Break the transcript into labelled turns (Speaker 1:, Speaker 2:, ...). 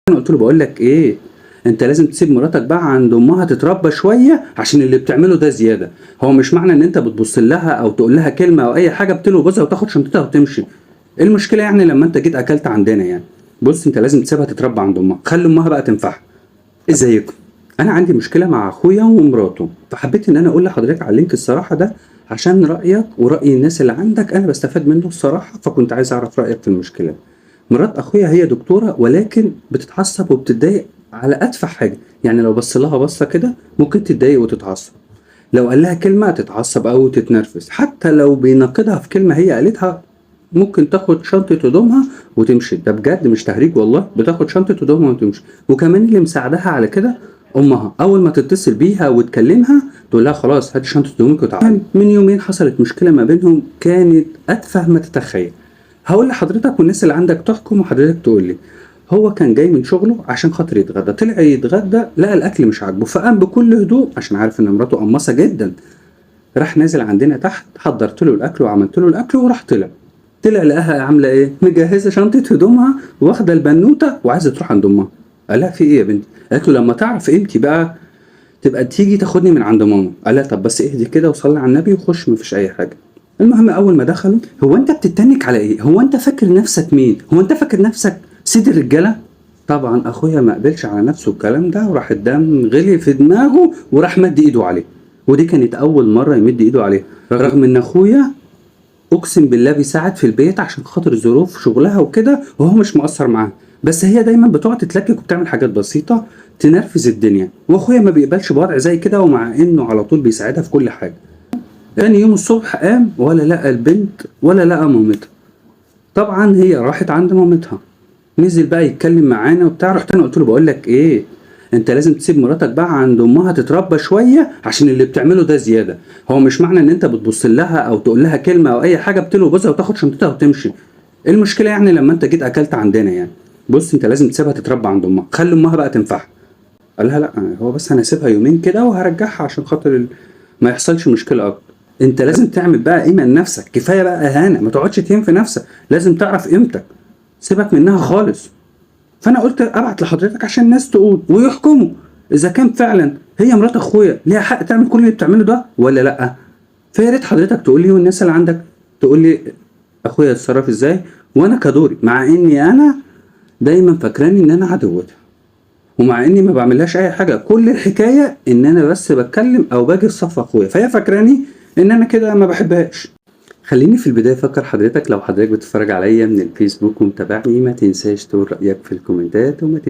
Speaker 1: انا قلت له بقول لك ايه، انت لازم تسيب مراتك بقى عند امها تتربى شويه، عشان اللي بتعمله ده زياده. هو مش معنى ان انت بتبص لها او تقول لها كلمه او اي حاجه بتلو جوزها وتاخد شنطتها وتمشي. ايه المشكله يعني لما انت جيت اكلت عندنا يعني؟ بص انت لازم تسيبها تتربى عند امها، خلي امها بقى تنفعها. ازيكم؟ انا عندي مشكله مع اخويا ومراته، فحبيت ان انا اقول لحضرتك على اللينك الصراحه ده، عشان رايك وراي الناس اللي عندك انا بستفاد منه الصراحه، فكنت عايز اعرف رايك في المشكله. مرات اخويا هي دكتوره، ولكن بتتعصب وبتتضايق على اتفه حاجه، يعني لو بص لها بصه كده ممكن تتضايق وتتعصب، لو قال لها كلمه تتعصب او تتنرفز، حتى لو بيناقضها في كلمه هي قالتها ممكن تاخد شنطه هدومها وتمشي. ده بجد مش تهريج والله، بتاخد شنطه هدومها وتمشي. وكمان اللي مساعدها على كده امها، اول ما تتصل بيها وتكلمها تقول لها خلاص هاتي شنطه هدومك وتعالي. من يومين حصلت مشكله ما بينهم كانت اتفه ما تتخيل. هقول لحضرتك والناس اللي عندك تحكم وحضرتك تقول لي. هو كان جاي من شغله عشان خاطر يتغدى، طلع يتغدى لقى الاكل مش عاجبه، فقام بكل هدوء عشان عارف ان مراته قماصه جدا، راح نازل عندنا تحت، حضرت له الاكل وعملت له الاكل وراح طلع لقاها عامله ايه، مجهزه شنطه هدومها واخده البنوته وعايزه تروح عند امها. قال لها في ايه يا بنتي؟ قالت له لما تعرف قيمتي بقى تبقى تيجي تاخدني من عند ماما. قال لها طب بس اهدي كده وصلي على النبي وخش، مفيش اي حاجه. المهم اول ما دخلوا، هو انت بتتنك على ايه؟ هو انت فاكر نفسك مين؟ هو انت فاكر نفسك سيد الرجاله؟ طبعا اخويا ما قبلش على نفسه الكلام ده، وراح الدم غلي في دماغه وراح مد ايده عليه. ودي كانت اول مره يمد ايده عليه، رغم ان اخويا اقسم بالله بيساعد في البيت عشان خاطر ظروف شغلها وكده، وهو مش مقصر معاها، بس هي دايما بتقعد تتلكك وبتعمل حاجات بسيطه تنرفز الدنيا، واخويا ما بيقبلش بوضع زي كده، ومع انه على طول بيساعدها في كل حاجه. تاني يوم الصبح قام ولا لقى البنت ولا لقى مامتها. طبعا هي راحت عند مامتها، نزل بقى يتكلم معانا وبتاع، رحت انا قلت له بقول لك ايه، انت لازم تسيب مراتك بقى عند امها تتربى شويه، عشان اللي بتعمله ده زياده. هو مش معنى ان انت بتبص لها او تقول لها كلمه او اي حاجه بتلو جوزها وتاخد شنطتها وتمشي. ايه المشكله يعني لما انت جيت اكلت عندنا يعني؟ بص انت لازم تسيبها تتربى عند امها، خلي امها بقى تنفعها. قال لها لا، هو بس انا هسيبها يومين كده وهرجعها عشان خاطر ما يحصلش مشكله اكتر. انت لازم تعمل بقى قيمه لنفسك، كفايه بقى اهانه، ما تقعدش تهين في نفسك، لازم تعرف قيمتك، سيبك منها خالص. فانا قلت ابعت لحضرتك عشان الناس تقول ويحكموا اذا كان فعلا هي مرات اخويا ليها حق تعمل كل اللي بتعمله ده ولا لا. فيا ريت حضرتك تقول لي والناس اللي عندك تقول لي اخويا يتصرف ازاي، وانا كدوري، مع اني انا دايما فاكراني ان انا عدوتها، ومع اني ما بعملهاش اي حاجه، كل الحكايه ان انا بس بتكلم او باجي في صف اخويا، فهي فاكراني ان انا كده ما بحبهاش. خليني في البدايه افكر حضرتك، لو حضرتك بتتفرج عليا من الفيسبوك ومتابعني ما تنساش تقول رايك في الكومنتات، وما